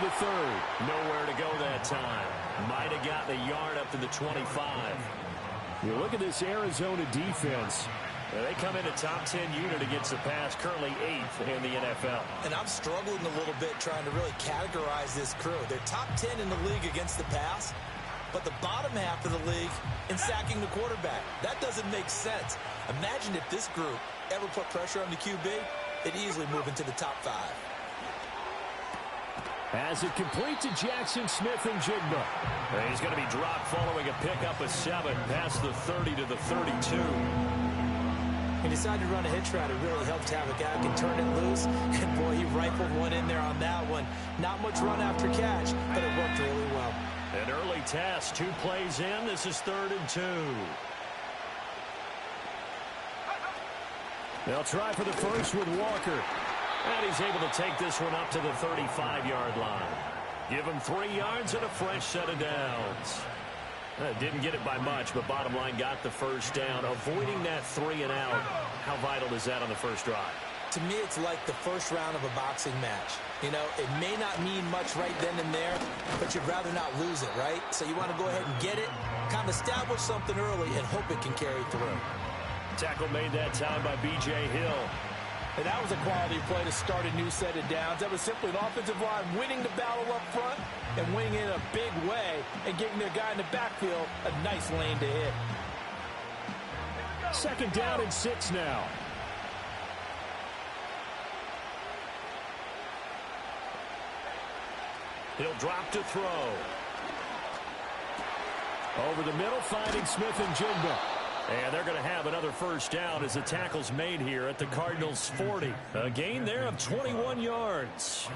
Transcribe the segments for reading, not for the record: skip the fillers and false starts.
the third. Nowhere to go that time. Might have gotten a yard up to the 25. You look at this Arizona defense. They come in a top 10 unit against the pass, currently 8th in the NFL. And I'm struggling a little bit trying to really categorize this crew. They're top 10 in the league against the pass, but the bottom half of the league in sacking the quarterback. That doesn't make sense. Imagine if this group ever put pressure on the QB, it'd easily move into the top 5. As it complete to Jackson Smith and Jigba. He's going to be dropped following a pickup of 7 past the 30 to the 32. He decided to run a hitch route. It really helped to have a guy who can turn it loose. And, boy, he rifled one in there on that one. Not much run after catch, but it worked really well. An early task, 2 plays in. This is 3rd and 2. They'll try for the first with Walker. And he's able to take this one up to the 35-yard line. Give him 3 yards and a fresh set of downs. Didn't get it by much, but bottom line got the first down. Avoiding that 3 and out, how vital is that on the first drive? To me, it's like the first round of a boxing match. You know, it may not mean much right then and there, but you'd rather not lose it, right? So you want to go ahead and get it, kind of establish something early, and hope it can carry through. Tackle made that time by B.J. Hill. And that was a quality play to start a new set of downs. That was simply an offensive line winning the battle up front and winning it in a big way and giving their guy in the backfield a nice lane to hit. 2nd down and 6 now. He'll drop to throw. Over the middle, finding Smith and Jigba. And they're going to have another first down as the tackle's made here at the Cardinals' 40. A gain there of 21 yards.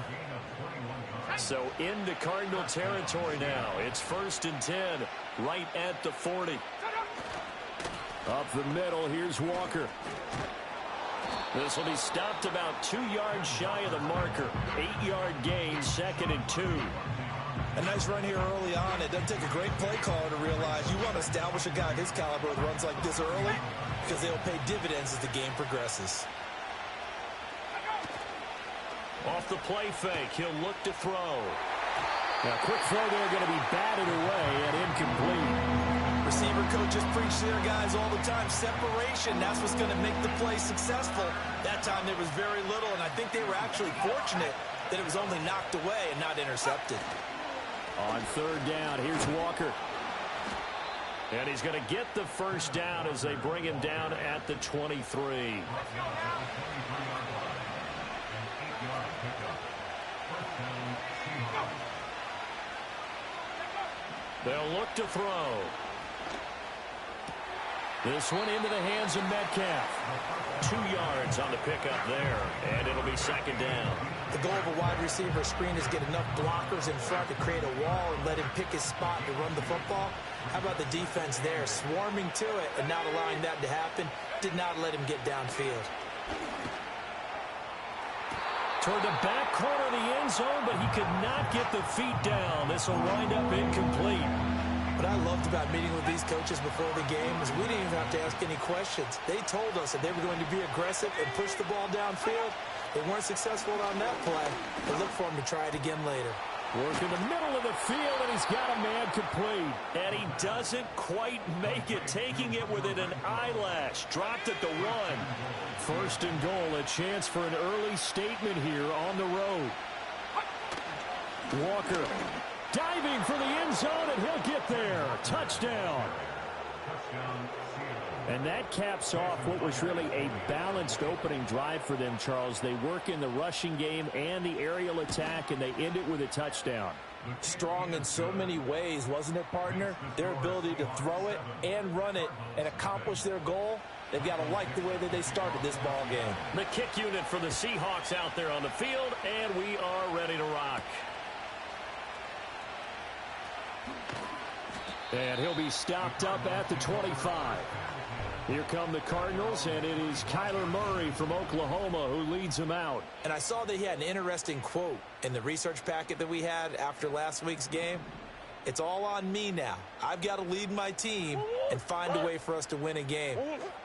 So into Cardinal territory now. It's 1st and 10, right at the 40. Up the middle, here's Walker. This will be stopped about 2 yards shy of the marker. 8-yard gain, 2nd and 2. A nice run here early on. It doesn't take a great play caller to realize you want to establish a guy of his caliber with runs like this early because they'll pay dividends as the game progresses. Off the play fake, he'll look to throw. Now, quick throw there, going to be batted away and incomplete. Receiver coaches preach to their guys all the time. Separation, that's what's going to make the play successful. That time there was very little, and I think they were actually fortunate that it was only knocked away and not intercepted. On 3rd down, here's Walker. And he's going to get the first down as they bring him down at the 23. They'll look to throw. This one into the hands of Metcalf. 2 yards on the pickup there, and it'll be 2nd down. The goal of a wide receiver screen is get enough blockers in front to create a wall and let him pick his spot to run the football. How about the defense there, swarming to it and not allowing that to happen? Did not let him get downfield. Toward the back corner of the end zone, but he could not get the feet down. This will wind up incomplete. What I loved about meeting with these coaches before the game is we didn't even have to ask any questions. They told us that they were going to be aggressive and push the ball downfield. They weren't successful on that play, but look for them to try it again later. Work in the middle of the field, and he's got a man complete. And he doesn't quite make it, taking it within an eyelash. Dropped at the 1. 1st and goal, a chance for an early statement here on the road. Walker diving for the end zone, and he'll get there. Touchdown. And that caps off what was really a balanced opening drive for them, Charles. They work in the rushing game and the aerial attack, and they end it with a touchdown. Strong in so many ways, wasn't it, partner? Their ability to throw it and run it and accomplish their goal, they've got to like the way that they started this ball game. The kick unit for the Seahawks out there on the field, and we are ready to rock. And he'll be stopped up at the 25. Here come the Cardinals, and it is Kyler Murray from Oklahoma who leads them out. And I saw that he had an interesting quote in the research packet that we had after last week's game. It's all on me now. I've got to lead my team and find a way for us to win a game.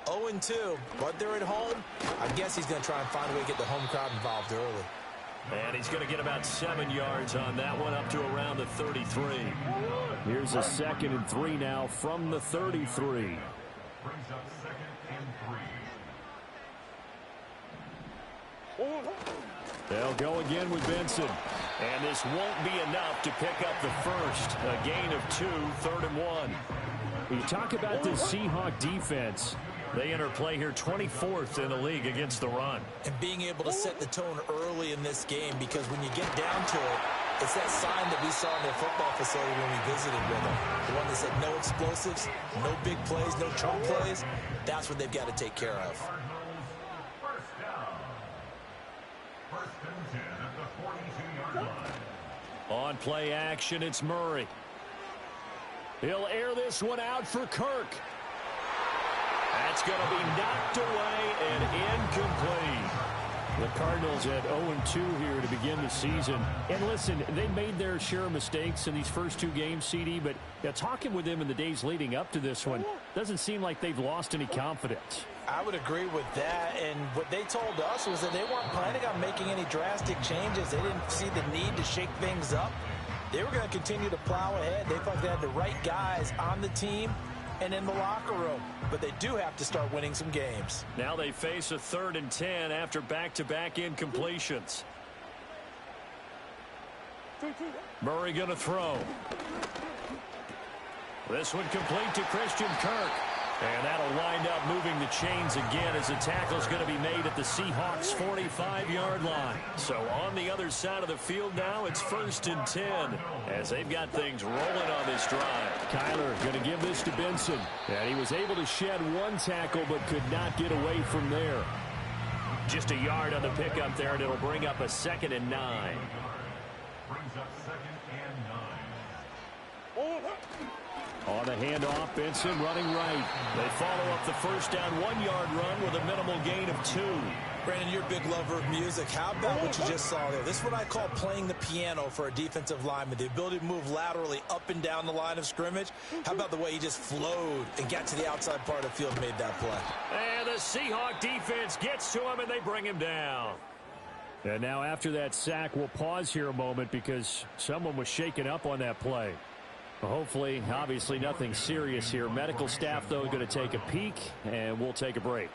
0-2, but they're at home. I guess he's going to try and find a way to get the home crowd involved early. And he's going to get about 7 yards on that one, up to around the 33. Here's a 2nd and 3 now from the 33. Brings up 2nd and 3. They'll go again with Benson. And this won't be enough to pick up the first. A gain of 2, 3rd and 1. You talk about the Seahawk defense. They enter play here 24th in the league against the run. And being able to set the tone early in this game, because when you get down to it, it's that sign that we saw in their football facility when we visited with them. The one that said no explosives, no big plays, no choke plays. That's what they've got to take care of. First down. 1st and 10 at the 42-yard line. On play action, it's Murray. He'll air this one out for Kirk. That's going to be knocked away and incomplete. The Cardinals at 0-2 here to begin the season. And listen, they made their share of mistakes in these first 2 games, CD, but talking with them in the days leading up to this one, doesn't seem like they've lost any confidence. I would agree with that, and what they told us was that they weren't planning on making any drastic changes. They didn't see the need to shake things up. They were going to continue to plow ahead. They thought they had the right guys on the team and in the locker room, but they do have to start winning some games. Now they face a 3rd and 10 after back-to-back incompletions. Murray going to throw. This one complete to Christian Kirk. And that'll wind up moving the chains again as the tackle's going to be made at the Seahawks' 45-yard line. So on the other side of the field now, it's 1st and 10 as they've got things rolling on this drive. Kyler going to give this to Benson. And he was able to shed 1 tackle but could not get away from there. Just a yard on the pickup there, and it'll bring up a 2nd and 9. Brings up 2nd and 9. On the handoff, Benson running right. They follow up the first down 1-yard run with a minimal gain of 2. Brandon, you're a big lover of music. How about what you just saw there? This is what I call playing the piano for a defensive lineman. The ability to move laterally up and down the line of scrimmage. How about the way he just flowed and got to the outside part of the field and made that play? And the Seahawk defense gets to him, and they bring him down. And now after that sack, we'll pause here a moment because someone was shaken up on that play. Hopefully, obviously nothing serious here. Medical staff, though, going to take a peek, and we'll take a break.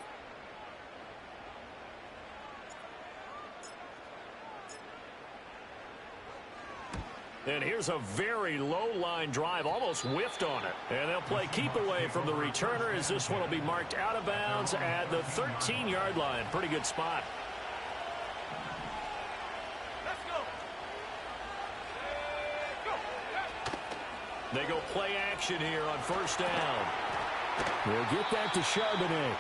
And here's a very low-line drive, almost whiffed on it. And they'll play keep away from the returner as this one will be marked out of bounds at the 13-yard line. Pretty good spot. They go play action here on 1st down. We'll get that to Charbonnet.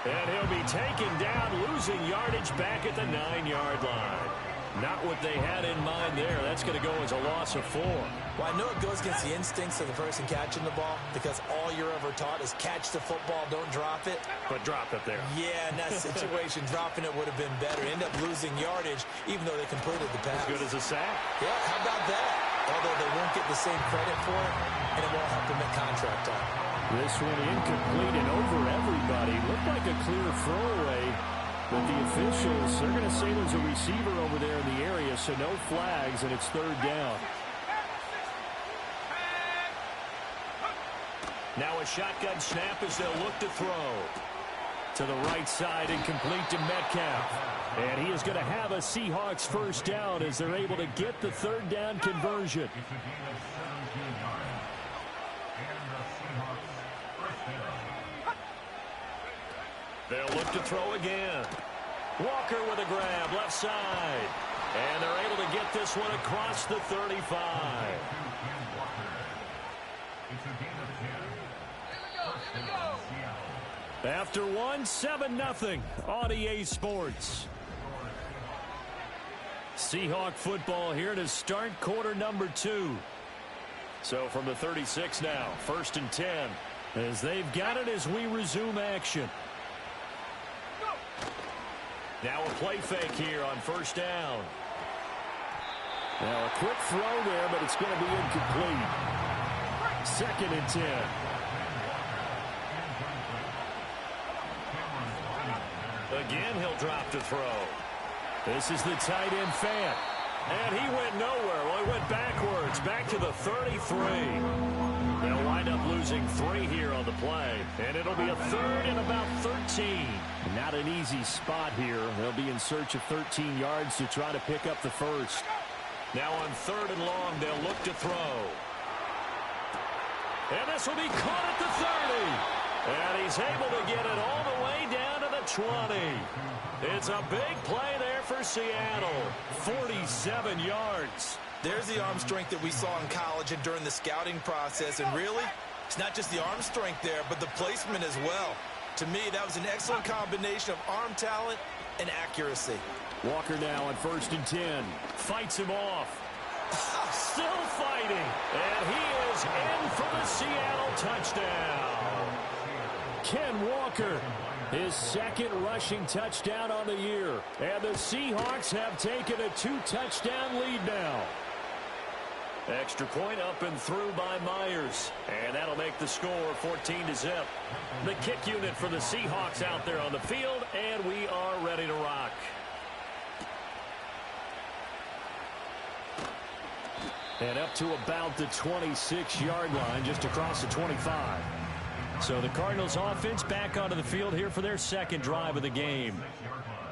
And he'll be taken down, losing yardage back at the 9-yard line. Not what they had in mind there. That's going to go as a loss of 4. Well, I know it goes against the instincts of the person catching the ball because all you're ever taught is catch the football, don't drop it. But drop it there. Yeah, in that situation, dropping it would have been better. End up losing yardage even though they completed the pass. As good as a sack. Yeah, how about that? Although they won't get the same credit for it, and it won't help them at contract time. This one incomplete and over everybody. Looked like a clear throwaway. But the officials, they're going to say there's a receiver over there in the area, so no flags, and it's 3rd down. Now a shotgun snap as they'll look to throw. To the right side and complete to Metcalf. And he is going to have a Seahawks 1st down as they're able to get the 3rd down conversion. It's a gain of 17 yards. And the Seahawks 1st down. They'll look to throw again. Walker with a grab, left side. And they're able to get this one across the 35. It's a gain of 10. After one, 7-0 on EA Sports. Seahawk football here to start quarter number 2. So from the 36 now, 1st and 10. As they've got it as we resume action. Now a play fake here on 1st down. Now a quick throw there, but it's going to be incomplete. 2nd and 10. Again, he'll drop to throw. This is the tight end Fant. And he went nowhere. Well, he went backwards, back to the 33. They'll wind up losing 3 here on the play. And it'll be a third and about 13. Not an easy spot here. They'll be in search of 13 yards to try to pick up the first. Now on 3rd and long, they'll look to throw. And this will be caught at the 30. And he's able to get it all the way down to the 20. It's a big play there for Seattle. 47 yards. There's the arm strength that we saw in college and during the scouting process. And really, it's not just the arm strength there, but the placement as well. To me, that was an excellent combination of arm talent and accuracy. Walker now on 1st and 10. Fights him off. Still fighting. And he is in for the Seattle touchdown. Ken Walker, his 2nd rushing touchdown on the year. And the Seahawks have taken a 2-touchdown lead now. Extra point up and through by Myers. And that'll make the score 14-0. The kick unit for the Seahawks out there on the field. And we are ready to rock. And up to about the 26-yard line, just across the 25. So the Cardinals offense back onto the field here for their 2nd drive of the game.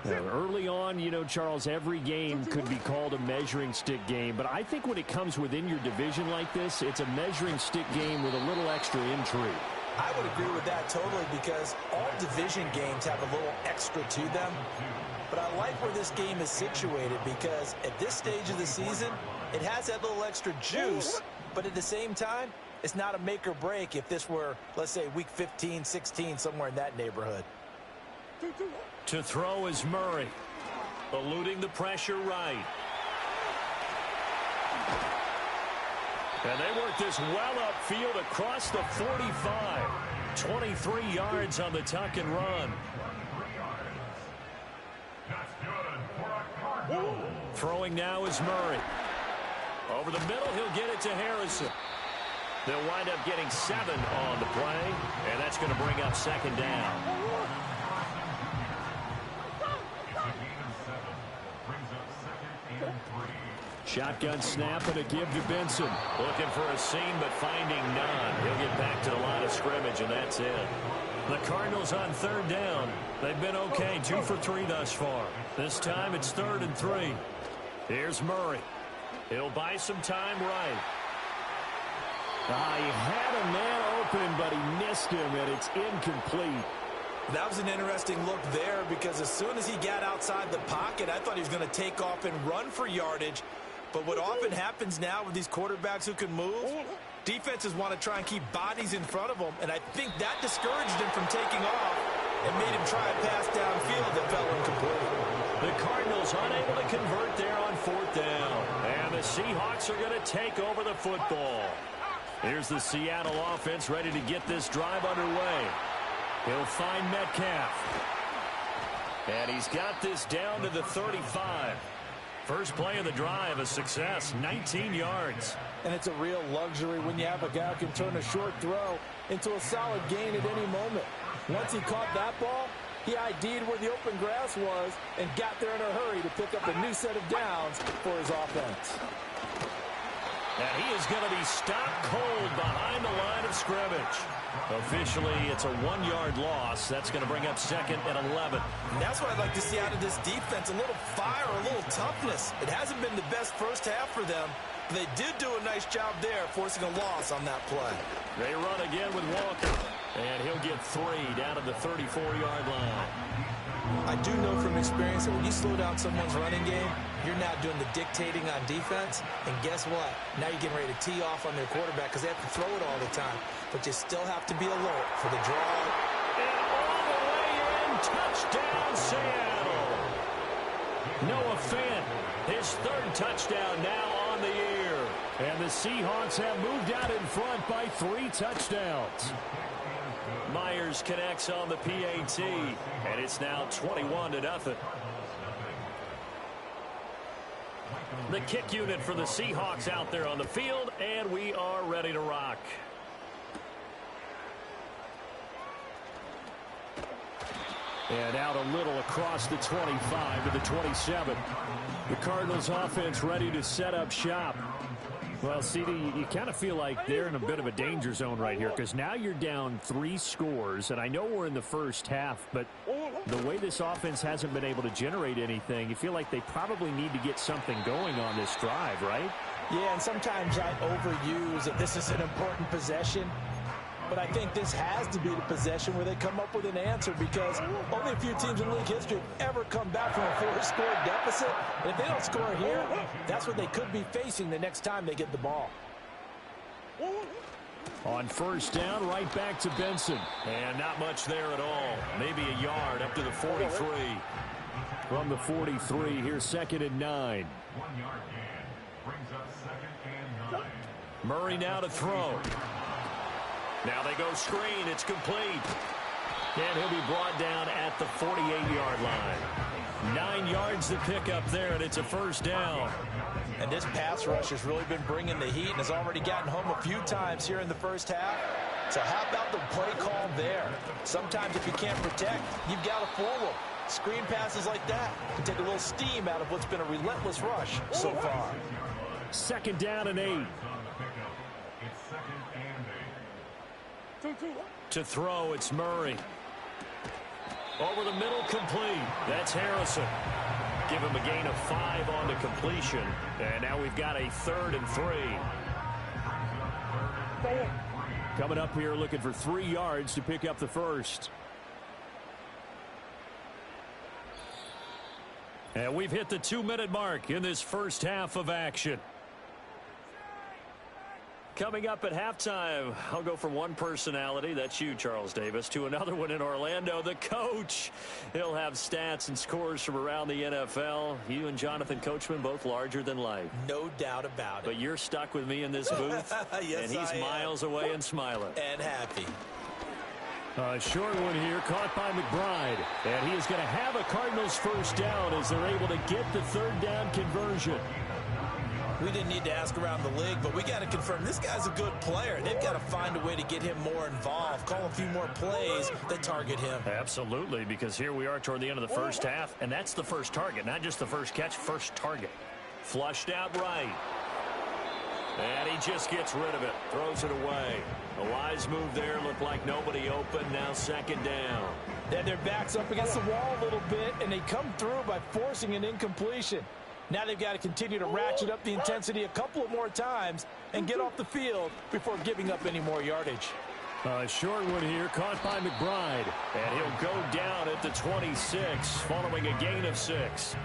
Now, early on, you know, Charles, every game could be called a measuring stick game. But I think when it comes within your division like this, it's a measuring stick game with a little extra intrigue. I would agree with that totally because all division games have a little extra to them. But I like where this game is situated because at this stage of the season, it has that little extra juice. But at the same time, it's not a make or break if this were, let's say, week 15, 16, somewhere in that neighborhood. To throw is Murray. Eluding the pressure right. And they work this well upfield across the 45. 23 yards on the tuck and run. Throwing now is Murray. Over the middle, he'll get it to Harrison. They'll wind up getting 7 on the play, and that's going to bring up 2nd down. Shotgun snap and a give to Benson. Looking for a seam, but finding none. He'll get back to the line of scrimmage, and that's it. The Cardinals on 3rd down. They've been okay, 2 for 3 thus far. This time it's 3rd and 3. Here's Murray. He'll buy some time right. He had a man open, but he missed him, and it's incomplete. That was an interesting look there because as soon as he got outside the pocket, I thought he was going to take off and run for yardage. But what often happens now with these quarterbacks who can move, defenses want to try and keep bodies in front of them, and I think that discouraged him from taking off and made him try a pass downfield that fell incomplete. The Cardinals unable to convert there on 4th down. And the Seahawks are going to take over the football. Here's the Seattle offense ready to get this drive underway. He'll find Metcalf. And he's got this down to the 35. First play of the drive, a success, 19 yards. And it's a real luxury when you have a guy who can turn a short throw into a solid gain at any moment. Once he caught that ball, he ID'd where the open grass was and got there in a hurry to pick up a new set of downs for his offense. And he is going to be stopped cold behind the line of scrimmage. Officially, it's a 1-yard loss. That's going to bring up 2nd and 11. And that's what I'd like to see out of this defense, a little fire, a little toughness. It hasn't been the best first half for them, but they did do a nice job there, forcing a loss on that play. They run again with Walker, and he'll get 3 down to the 34-yard line. I do know from experience that when you slow down someone's running game, you're now doing the dictating on defense. And guess what? Now you're getting ready to tee off on their quarterback because they have to throw it all the time. But you still have to be alert for the draw. And all the way in, touchdown Seattle. Noah Fant, his 3rd touchdown now on the year. And the Seahawks have moved out in front by 3 touchdowns. Myers connects on the PAT, and it's now 21-0. The kick unit for the Seahawks out there on the field, and we are ready to rock. And out a little across the 25 to the 27. The Cardinals offense ready to set up shop. Well, CD, you kind of feel like they're in a bit of a danger zone right here because now you're down 3 scores, and I know we're in the first half, but the way this offense hasn't been able to generate anything, you feel like they probably need to get something going on this drive, right? Yeah, and sometimes I overuse that this is an important possession. But I think this has to be the possession where they come up with an answer because only a few teams in league history have ever come back from a 4-score deficit. And if they don't score here, that's what they could be facing the next time they get the ball. On first down, right back to Benson. And not much there at all. Maybe a yard up to the 43. From the 43, here's 2nd and 9. 1 yard gain brings up 2nd and 9. Murray now to throw. Now they go screen. It's complete. And he'll be brought down at the 48-yard line. 9 yards to pick up there, and it's a first down. And this pass rush has really been bringing the heat and has already gotten home a few times here in the first half. So how about the play call there? Sometimes if you can't protect, you've got to fool them. Screen passes like that can take a little steam out of what's been a relentless rush so far. 2nd down and 8. It's 2nd and 8. To throw, it's Murray. Over the middle, complete. That's Harrison. Give him a gain of 5 on the completion. And now we've got a 3rd and 3. Coming up here looking for 3 yards to pick up the first. And we've hit the 2-minute mark in this first half of action. Coming up at halftime, I'll go from one personality, that's you, Charles Davis, to another one in Orlando, the coach. He'll have stats and scores from around the NFL. You and Jonathan Coachman, both larger than life. No doubt about it. But you're stuck with me in this booth, yes, and he's miles away and smiling. And happy. A short one here, caught by McBride. And he is going to have a Cardinals first down as they're able to get the 3rd down conversion. We didn't need to ask around the league, but we got to confirm this guy's a good player. They've got to find a way to get him more involved, call a few more plays that target him. Absolutely, because here we are toward the end of the first half, and that's the first target, not just the first catch, first target. Flushed out right. And he just gets rid of it, throws it away. A wise move there, looked like nobody open, now 2nd down. Then their back's up against the wall a little bit, and they come through by forcing an incompletion. Now they've got to continue to ratchet up the intensity a couple of more times and get off the field before giving up any more yardage. A short one here, caught by McBride. And he'll go down at the 26, following a gain of 6.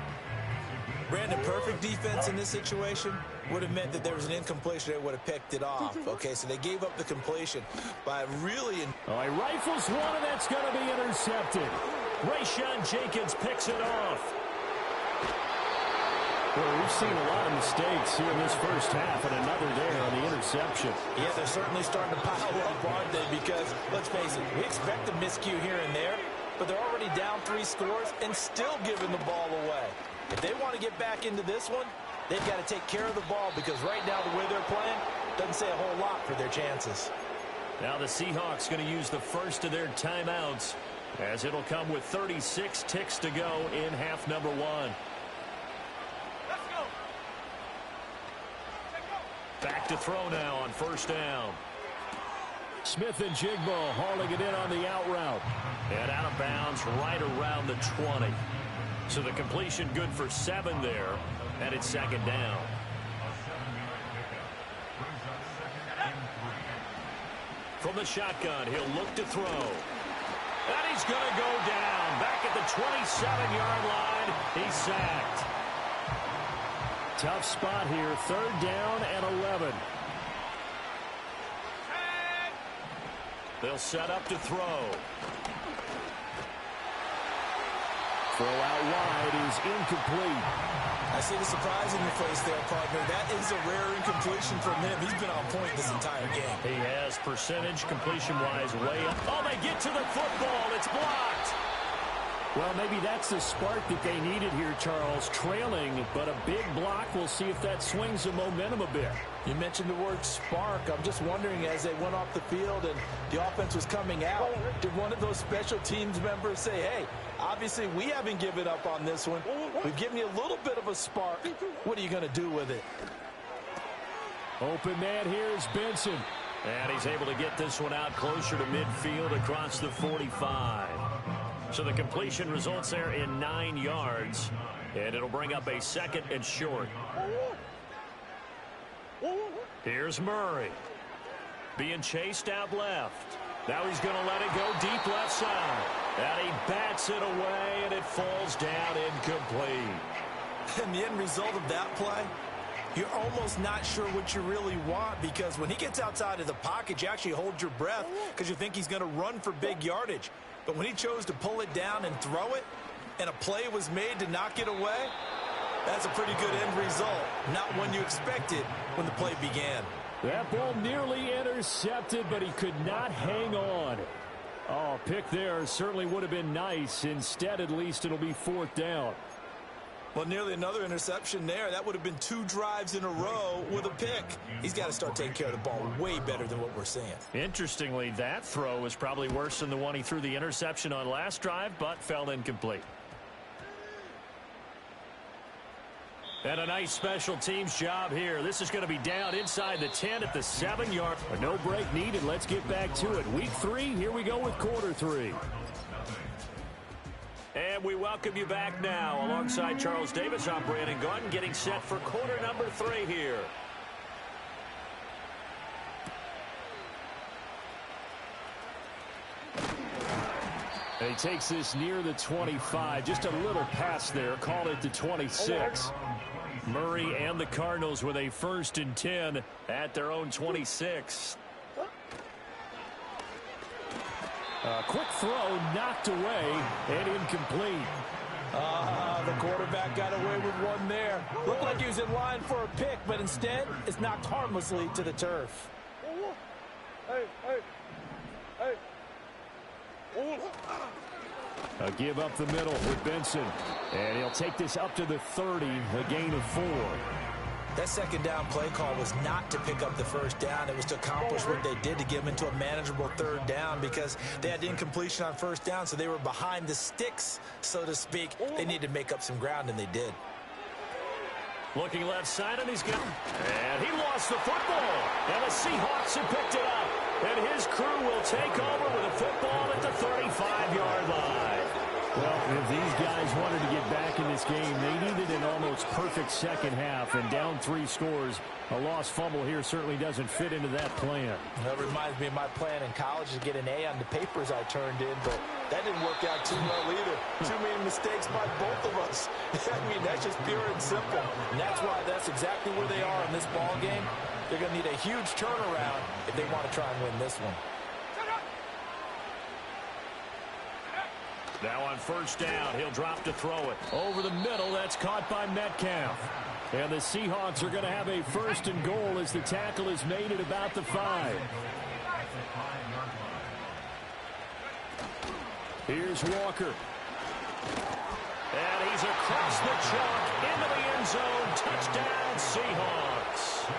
Brandon, perfect defense in this situation would have meant that there was an incompletion. They would have picked it off. Okay, so they gave up the completion by really... Oh, he rifles one, and that's going to be intercepted. Rayshawn Jenkins picks it off. Well, we've seen a lot of mistakes here in this first half, and another there on the interception. Yeah, they're certainly starting to pile up, aren't they? Because, let's face it, we expect a miscue here and there, but they're already down 3 scores and still giving the ball away. If they want to get back into this one, they've got to take care of the ball because right now the way they're playing doesn't say a whole lot for their chances. Now the Seahawks going to use the first of their timeouts as it'll come with 36 ticks to go in half number 1. Back to throw now on first down. Smith and Jigbo hauling it in on the out route. And out of bounds right around the 20. So the completion good for 7 there. And it's 2nd down. From the shotgun, he'll look to throw. And he's going to go down. Back at the 27-yard line. He's sacked. Tough spot here, 3rd down and 11. They'll set up to throw. Throw out wide is incomplete. I see the surprise in your face there, partner. That is a rare incompletion from him. He's been on point this entire game. He has percentage completion-wise way up. Oh, they get to the football. It's blocked. Well, maybe that's the spark that they needed here, Charles. Trailing, but a big block. We'll see if that swings the momentum a bit. You mentioned the word spark. I'm just wondering, as they went off the field and the offense was coming out, did one of those special teams members say, hey, obviously we haven't given up on this one. We've given you a little bit of a spark. What are you going to do with it? Open man here is Benson. And he's able to get this one out closer to midfield across the 45. So the completion results there in 9 yards. And it'll bring up a 2nd and short. Here's Murray. Being chased out left. Now he's going to let it go deep left side. And he bats it away, and it falls down incomplete. And the end result of that play, you're almost not sure what you really want, because when he gets outside of the pocket, you actually hold your breath because you think he's going to run for big yardage. But when he chose to pull it down and throw it, and a play was made to knock it away, that's a pretty good end result. Not one you expected when the play began. That ball nearly intercepted, but he could not hang on. Oh, pick there certainly would have been nice. Instead, at least it'll be 4th down. Well, nearly another interception there. That would have been 2 drives in a row with a pick. He's got to start taking care of the ball way better than what we're seeing. Interestingly, that throw was probably worse than the one he threw the interception on last drive, but fell incomplete. And a nice special teams job here. This is going to be down inside the 10 at the 7-yard. No break needed. Let's get back to it. Week 3, here we go with quarter 3. And we welcome you back now. Alongside Charles Davis, I'm Brandon Gunn, getting set for quarter number 3 here. And he takes this near the 25. Just a little pass there. Call it the 26. Murray and the Cardinals with a 1st and 10 at their own 26. Quick throw, knocked away, and incomplete. The quarterback got away with one there. Looked like he was in line for a pick, but instead, it's knocked harmlessly to the turf. A give up the middle with Benson. And he'll take this up to the 30, a gain of 4. That 2nd down play call was not to pick up the 1st down. It was to accomplish what they did to get them into a manageable 3rd down, because they had incompletion on 1st down, so they were behind the sticks, so to speak. They needed to make up some ground, and they did. Looking left side, and he's got... And he lost the football. And the Seahawks have picked it up. And his crew will take over with a football at the 35-yard line. Well, if these guys wanted to get back in this game, they needed an almost perfect second half, and down 3 scores. A lost fumble here certainly doesn't fit into that plan. That reminds me of my plan in college to get an A on the papers I turned in, but that didn't work out too well either. Too many mistakes by both of us. I mean, that's just pure and simple. And that's why that's exactly where they are in this ball game. They're going to need a huge turnaround if they want to try and win this one. Now on 1st down, he'll drop to throw it. Over the middle, that's caught by Metcalf. And the Seahawks are going to have a 1st and goal as the tackle is made at about the 5. Here's Walker. And he's across the chalk into the end zone. Touchdown, Seahawks.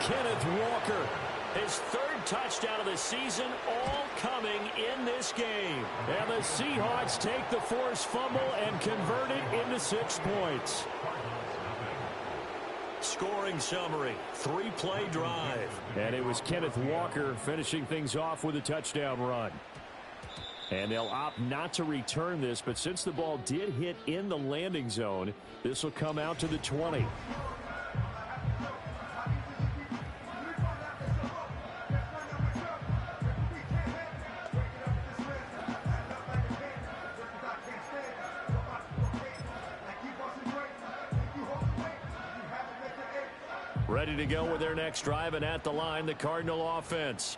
Kenneth Walker. His 3rd touchdown of the season, all coming in this game. And the Seahawks take the forced fumble and convert it into 6 points. Scoring summary, 3-play drive. And it was Kenneth Walker finishing things off with a touchdown run. And they'll opt not to return this, but since the ball did hit in the landing zone, this will come out to the 20. Ready to go with their next drive, and at the line, the Cardinal offense.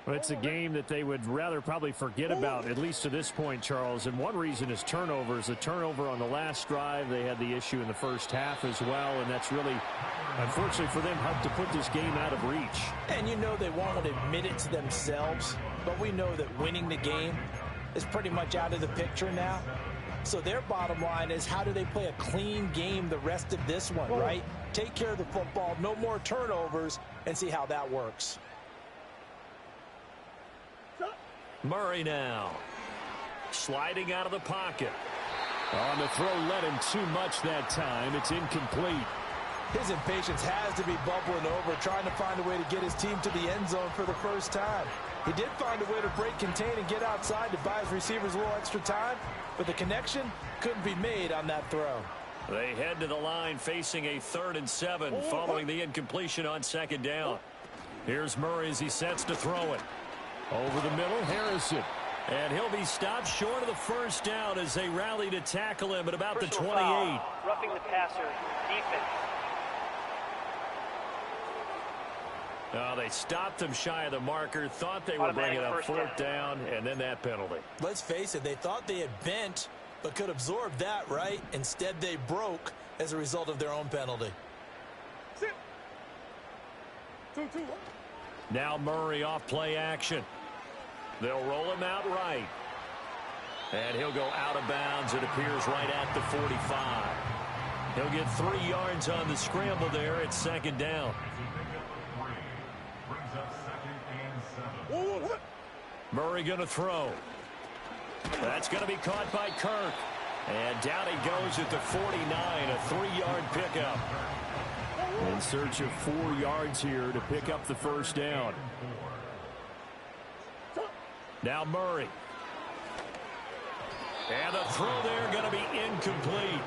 Well, it's a game that they would rather probably forget about, at least to this point, Charles. And one reason is turnovers. The turnover on the last drive, they had the issue in the first half as well, and that's really, unfortunately for them, helped to put this game out of reach. And you know they won't admit it to themselves, but we know that winning the game is pretty much out of the picture now. So their bottom line is, how do they play a clean game the rest of this one, right? Take care of the football, no more turnovers, and see how that works. Murray now. Sliding out of the pocket. On the throw, led him too much that time. It's incomplete. His impatience has to be bubbling over, trying to find a way to get his team to the end zone for the first time. He did find a way to break contain and get outside to buy his receivers a little extra time, but the connection couldn't be made on that throw. They head to the line facing a 3rd and 7 following the incompletion on 2nd down. Here's Murray as he sets to throw it. Over the middle, Harrison. And he'll be stopped short of the first down as they rally to tackle him at about the 28. Roughing the passer, defense. Oh, they stopped him shy of the marker, thought they were bringing up 4th down, and then that penalty. Let's face it, they thought they had bent, but could absorb that, right? Instead, they broke as a result of their own penalty. Now Murray off play action. They'll roll him out right. And he'll go out of bounds, it appears, right at the 45. He'll get 3 yards on the scramble there at 2nd down. Murray going to throw. That's going to be caught by Kirk. And down he goes at the 49, a 3-yard pickup. In search of 4 yards here to pick up the first down. Now Murray. And the throw there going to be incomplete.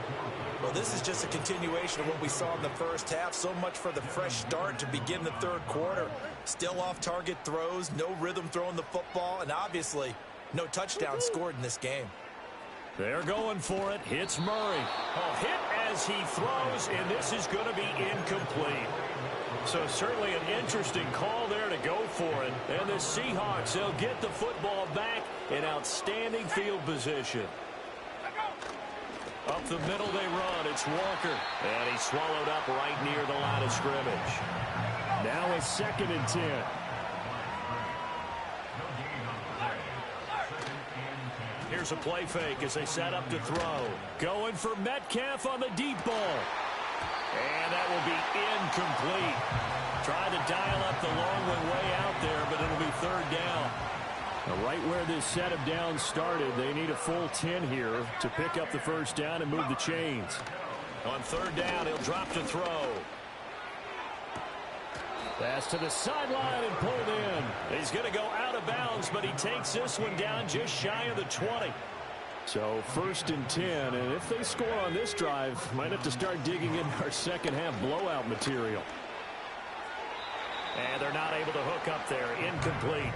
Well, this is just a continuation of what we saw in the first half. So much for the fresh start to begin the 3rd quarter. Still off-target throws, no rhythm throwing the football, and obviously no touchdown scored in this game. They're going for it. Hits Murray. A hit as he throws, and this is going to be incomplete. So certainly an interesting call there to go for it. And the Seahawks, they'll get the football back in outstanding field position. Up the middle they run. It's Walker. And he's swallowed up right near the line of scrimmage. Now a 2nd and 10. Here's a play fake as they set up to throw. Going for Metcalf on the deep ball. And that will be incomplete. Trying to dial up the long one way out there, but it'll be 3rd down. Now right where this set of downs started, they need a full 10 here to pick up the first down and move the chains. On 3rd down, he'll drop to throw. Pass to the sideline and pulled in. He's going to go out of bounds, but he takes this one down just shy of the 20. So 1st and 10, and if they score on this drive, might have to start digging in our second half blowout material. And they're not able to hook up there. Incomplete.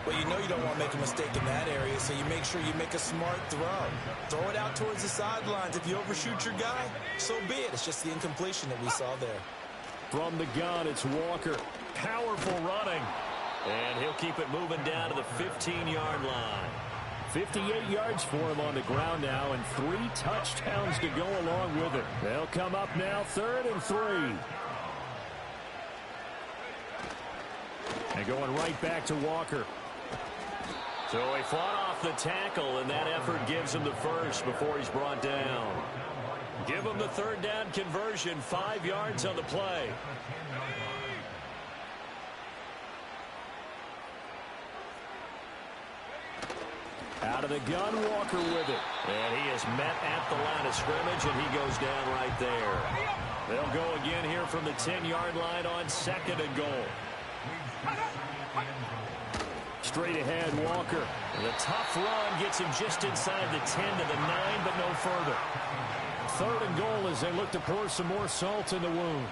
Well, you know you don't want to make a mistake in that area, so you make sure you make a smart throw. Throw it out towards the sidelines. If you overshoot your guy, so be it. It's just the incompletion that we saw there. From the gun, it's Walker. Powerful running. And he'll keep it moving down to the 15-yard line. 58 yards for him on the ground now, and 3 touchdowns to go along with it. They'll come up now 3rd and 3. And going right back to Walker. So he fought off the tackle, and that effort gives him the first before he's brought down. Give him the 3rd down conversion, 5 yards on the play. Out of the gun, Walker with it. And he is met at the line of scrimmage, and he goes down right there. They'll go again here from the 10-yard line on 2nd and goal. Straight ahead, Walker. And the tough run gets him just inside the 10 to the 9, but no further. 3rd and goal as they look to pour some more salt in the wound.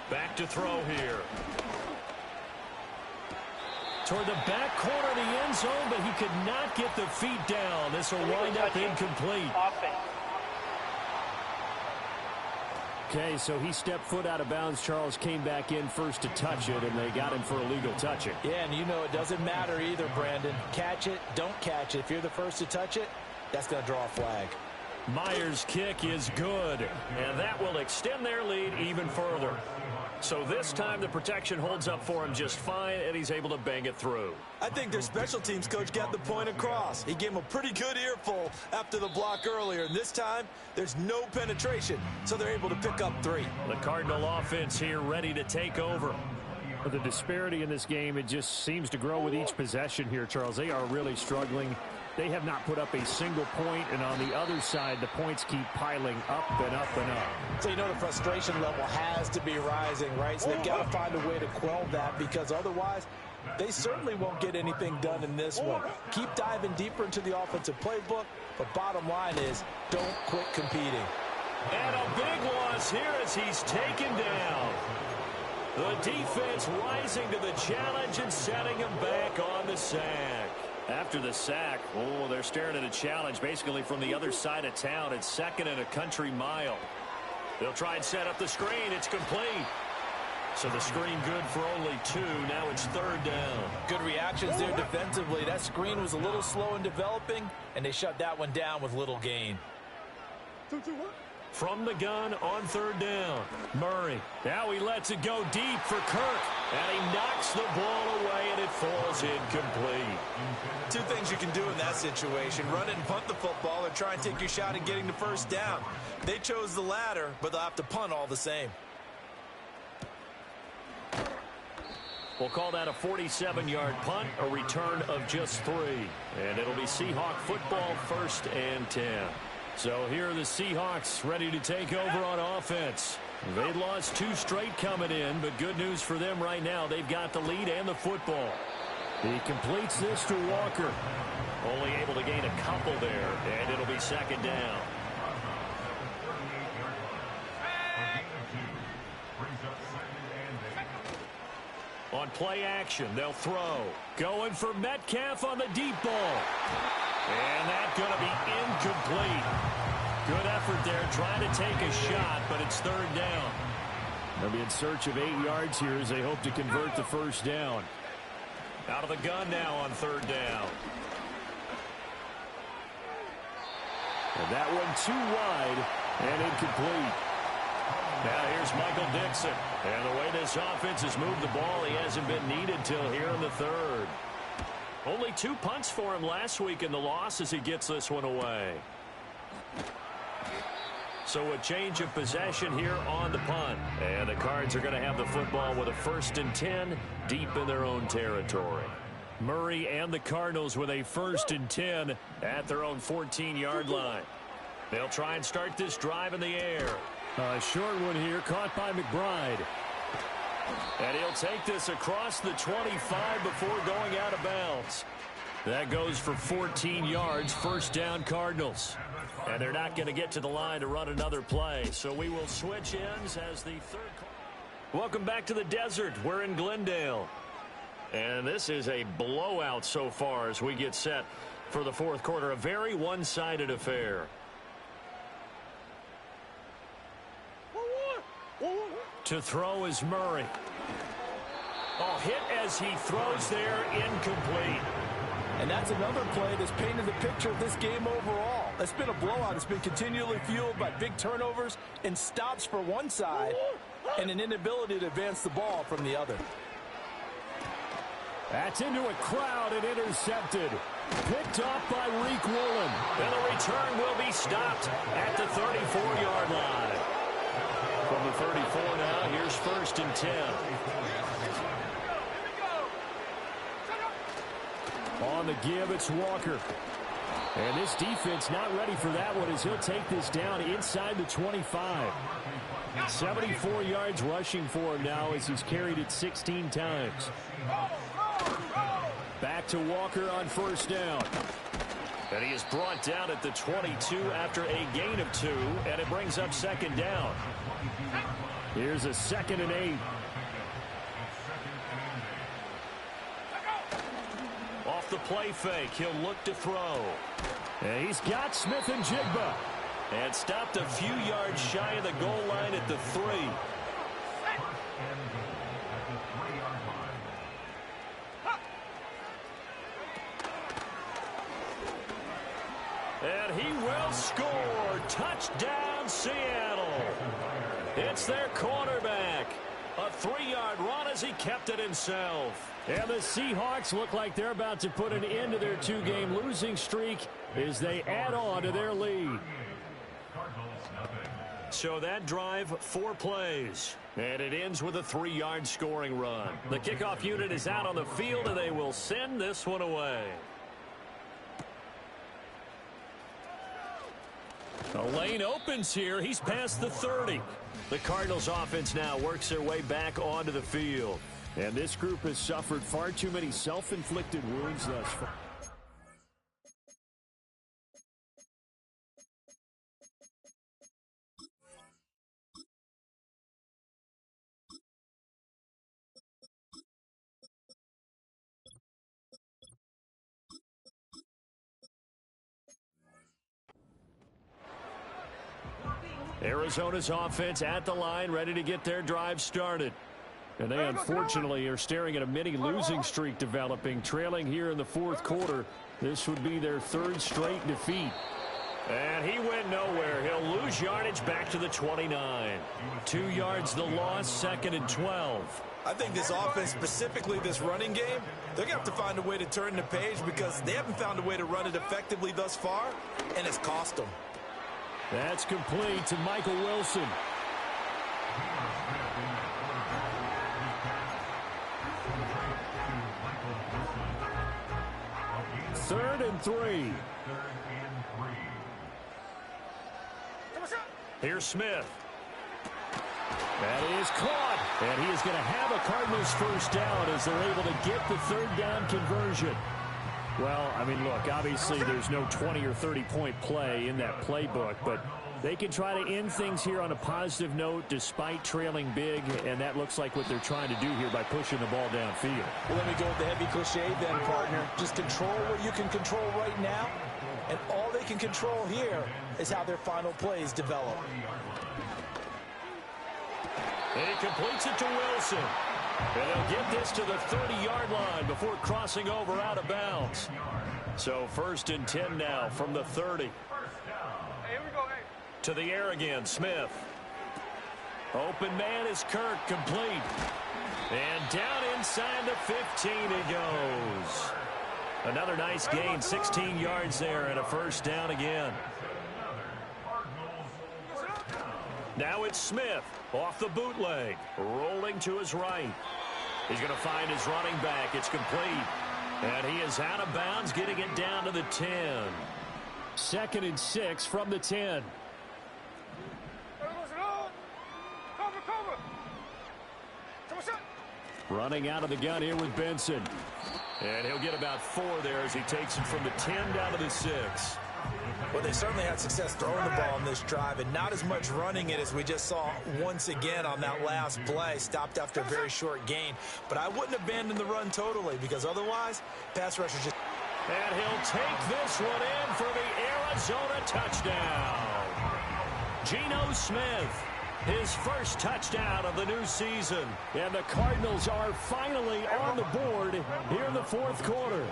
Back to throw here. Toward the back corner of the end zone, but he could not get the feet down. This will wind up incomplete. Okay, so he stepped foot out of bounds. Charles came back in first to touch it, and they got him for a legal touching. Yeah, and you know it doesn't matter either, Brandon. Catch it, don't catch it. If you're the first to touch it, that's going to draw a flag. Myers' kick is good, and that will extend their lead even further. So this time the protection holds up for him just fine, and he's able to bang it through. I think their special teams coach got the point across. He gave him a pretty good earful after the block earlier, and this time there's no penetration, so they're able to pick up 3. The Cardinal offense here ready to take over. The disparity in this game, it just seems to grow with each possession here, Charles. They are really struggling. They have not put up a single point, and on the other side, the points keep piling up and up and up. So you know the frustration level has to be rising, right? So they've got to find a way to quell that, because otherwise they certainly won't get anything done in this one. Keep diving deeper into the offensive playbook, but bottom line is don't quit competing. And a big loss here as he's taken down. The defense rising to the challenge and setting him back on the sack. After the sack, they're staring at a challenge basically from the other side of town. It's 2nd and a country mile. They'll try and set up the screen. It's complete. So the screen good for only 2. Now it's 3rd down. Good reactions there defensively. That screen was a little slow in developing, and they shut that one down with little gain. From the gun on 3rd down. Murray. Now he lets it go deep for Kirk. And he knocks the ball away, and it falls incomplete. 2 things you can do in that situation. Run it and punt the football, or try and take your shot at getting the 1st down. They chose the latter, but they'll have to punt all the same. We'll call that a 47-yard punt, a return of just 3. And it'll be Seahawk football, 1st and 10. So here are the Seahawks ready to take over on offense. They lost 2 straight coming in, but good news for them right now. They've got the lead and the football. He completes this to Walker. Only able to gain a couple there, and it'll be 2nd down. On play action, they'll throw. Going for Metcalf on the deep ball. And that's going to be incomplete. Good effort there, trying to take a shot, but it's 3rd down. They'll be in search of 8 yards here as they hope to convert the 1st down. Out of the gun now on 3rd down. And that one too wide and incomplete. Now here's Michael Dixon. And the way this offense has moved the ball, he hasn't been needed till here in the 3rd. Only 2 punts for him last week in the loss as he gets this one away. So a change of possession here on the punt. And the Cards are going to have the football with a 1st and 10 deep in their own territory. Murray and the Cardinals with a 1st and 10 at their own 14-yard line. They'll try and start this drive in the air. A short one here, caught by McBride. And he'll take this across the 25 before going out of bounds. That goes for 14 yards, 1st down Cardinals. And they're not going to get to the line to run another play. So we will switch ends as the 3rd. Welcome back to the desert. We're in Glendale. And this is a blowout so far as we get set for the 4th quarter. A very one-sided affair. To throw is Murray. Oh, hit as he throws there, incomplete. And that's another play that's painted the picture of this game overall. It's been a blowout. It's been continually fueled by big turnovers and stops for one side and an inability to advance the ball from the other. That's into a crowd and intercepted. Picked off by Reek Woolen. And the return will be stopped at the 34-yard line. From the 34 now, here's 1st and 10. On the give, it's Walker. And this defense not ready for that one as he'll take this down inside the 25. 74 yards rushing for him now as he's carried it 16 times. Back to Walker on 1st down. And he is brought down at the 22 after a gain of 2, and it brings up 2nd down. Here's a 2nd and 8. Off the play fake, he'll look to throw. And he's got Smith and Jigba. And stopped a few yards shy of the goal line at the 3. And he will score. Touchdown, Seattle. It's their quarterback. A 3-yard run as he kept it himself. And the Seahawks look like they're about to put an end to their 2-game losing streak as they add on to their lead. So that drive, 4 plays. And it ends with a 3-yard scoring run. The kickoff unit is out on the field, and they will send this one away. The lane opens here. He's past the 30. The Cardinals offense now works their way back onto the field. And this group has suffered far too many self-inflicted wounds thus far. Arizona's offense at the line, ready to get their drive started. And they unfortunately are staring at a mini losing streak developing, trailing here in the 4th quarter. This would be their 3rd straight defeat. And he went nowhere. He'll lose yardage back to the 29. 2 yards the loss, 2nd and 12. I think this offense, specifically this running game, they're going to have to find a way to turn the page because they haven't found a way to run it effectively thus far, and it's cost them. That's complete to Michael Wilson. Third and 3. Here's Smith. That is caught. And he is going to have a Cardinals first down as they're able to get the 3rd down conversion. Well, I mean, look, obviously there's no 20 or 30-point play in that playbook, but they can try to end things here on a positive note despite trailing big, and that looks like what they're trying to do here by pushing the ball downfield. Well, let me go with the heavy cliche then, partner. Just control what you can control right now, and all they can control here is how their final plays develop. And he completes it to Wilson. And they'll get this to the 30-yard line before crossing over out of bounds. So 1st and 10 now from the 30. To the air again, Smith. Open man is Kirk, complete. And down inside the 15 he goes. Another nice gain, 16 yards there, and a first down again. Now it's Smith off the bootleg, rolling to his right. He's going to find his running back. It's complete. And he is out of bounds, getting it down to the 10. 2nd and 6 from the 10. Running out of the gun here with Benson. And he'll get about 4 there as he takes it from the 10 down to the 6. Well, they certainly had success throwing the ball on this drive and not as much running it as we just saw once again on that last play. Stopped after a very short gain. But I wouldn't abandon the run totally because otherwise, pass rushers just... And he'll take this one in for the Arizona touchdown. Geno Smith, his first touchdown of the new season. And the Cardinals are finally on the board here in the 4th quarter.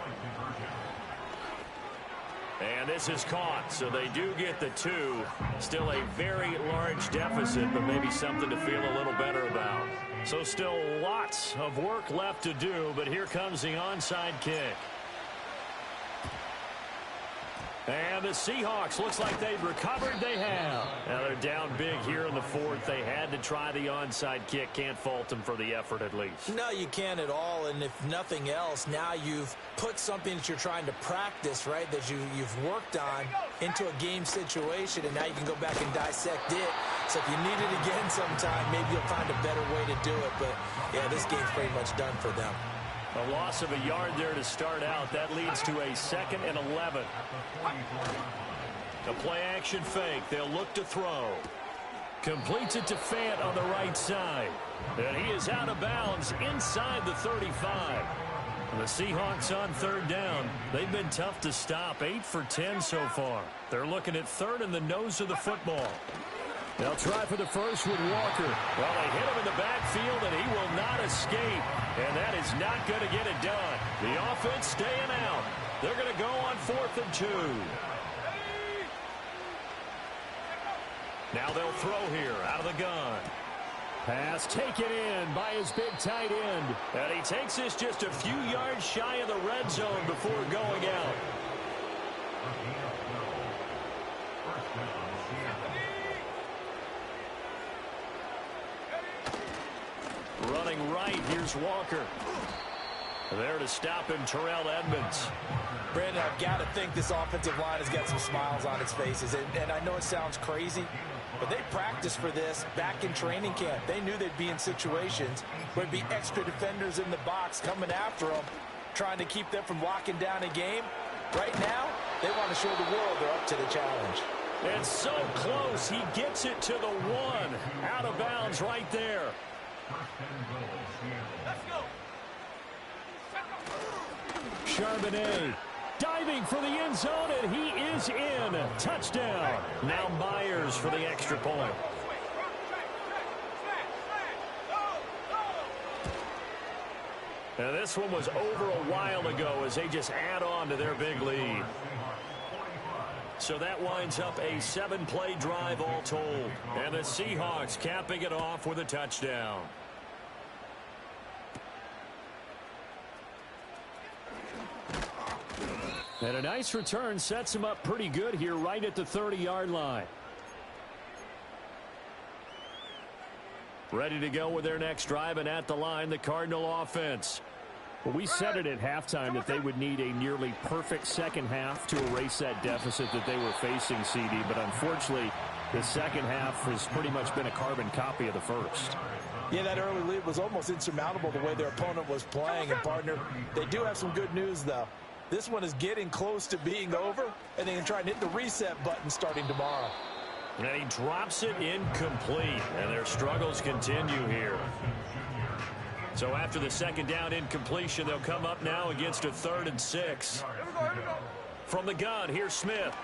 And this is caught, so they do get the 2. Still a very large deficit, but maybe something to feel a little better about. So still lots of work left to do, but here comes the onside kick. And the Seahawks, looks like they've recovered. They have. Now they're down big here in the 4th. They had to try the onside kick. Can't fault them for the effort at least. No, you can't at all. And if nothing else, now you've put something that you're trying to practice, right, that you've worked on into a game situation, and now you can go back and dissect it. So if you need it again sometime, maybe you'll find a better way to do it. But, yeah, this game's pretty much done for them. A loss of a yard there to start out. That leads to a 2nd and 11. A play-action fake. They'll look to throw. Completes it to Fant on the right side. And he is out of bounds inside the 35. The Seahawks on 3rd down. They've been tough to stop. 8 for 10 so far. They're looking at 3rd in the nose of the football. They'll try for the first with Walker. Well, they hit him in the backfield, and he will not escape. And that is not going to get it done. The offense staying out. They're going to go on 4th and 2. Now they'll throw here out of the gun. Pass taken in by his big tight end. And he takes this just a few yards shy of the red zone before going out. Running right, here's Walker. There to stop him, Terrell Edmonds. Brandon, I've got to think this offensive line has got some smiles on its faces. And I know it sounds crazy, but they practiced for this back in training camp. They knew they'd be in situations where there'd be extra defenders in the box coming after them, trying to keep them from locking down a game. Right now, they want to show the world they're up to the challenge. It's so close. He gets it to the one. Out of bounds right there. Let's go. Charbonnet diving for the end zone, and he is in. Touchdown. Now Myers for the extra point. And this one was over a while ago as they just add on to their big lead. So that winds up a 7-play drive all told. And the Seahawks capping it off with a touchdown. And a nice return sets him up pretty good here right at the 30-yard line. Ready to go with their next drive, and at the line, the Cardinal offense. Well, we said it at halftime that they would need a nearly perfect second half to erase that deficit that they were facing, CD. But unfortunately, the second half has pretty much been a carbon copy of the first. Yeah, that early lead was almost insurmountable the way their opponent was playing. And, partner, they do have some good news, though. This one is getting close to being over, and they can try and hit the reset button starting tomorrow. And he drops it incomplete, and their struggles continue here. So after the second down incompletion, they'll come up now against a 3rd and 6. From the gun, here's Smith.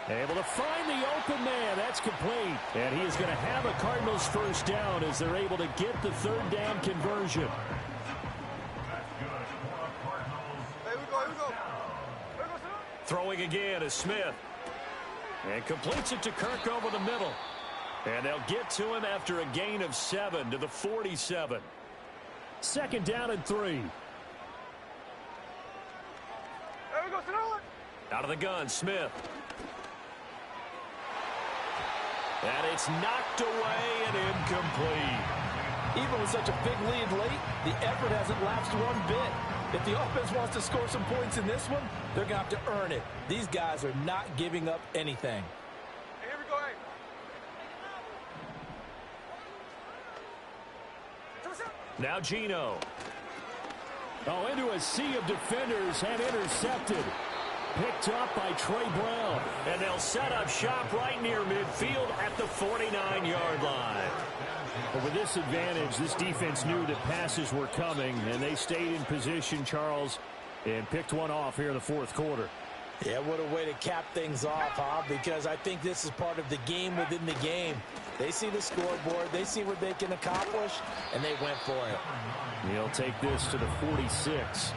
Able to find the open man. That's complete. And he is going to have a Cardinals first down as they're able to get the 3rd down conversion. Throwing again is Smith. And completes it to Kirk over the middle. And they'll get to him after a gain of 7 to the 47. 2nd down and 3. Out of the gun, Smith. And it's knocked away and incomplete. Even with such a big lead late, the effort hasn't lapsed one bit. If the offense wants to score some points in this one, they're going to have to earn it. These guys are not giving up anything. Here we go. Now Gino. Oh, into a sea of defenders and intercepted. Picked up by Trey Brown. And they'll set up shop right near midfield at the 49-yard line. But with this advantage, this defense knew that passes were coming, and they stayed in position, Charles, and picked one off here in the 4th quarter. Yeah, what a way to cap things off, huh? Because I think this is part of the game within the game. They see the scoreboard, they see what they can accomplish, and they went for it. He'll take this to the 46.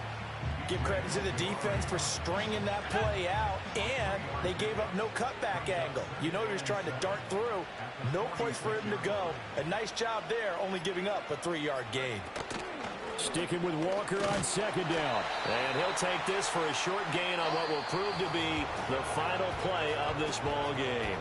Give credit to the defense for stringing that play out, and they gave up no cutback angle. You know he was trying to dart through. No place for him to go. A nice job there, only giving up a 3-yard gain. Sticking with Walker on 2nd down. And he'll take this for a short gain on what will prove to be the final play of this ball game.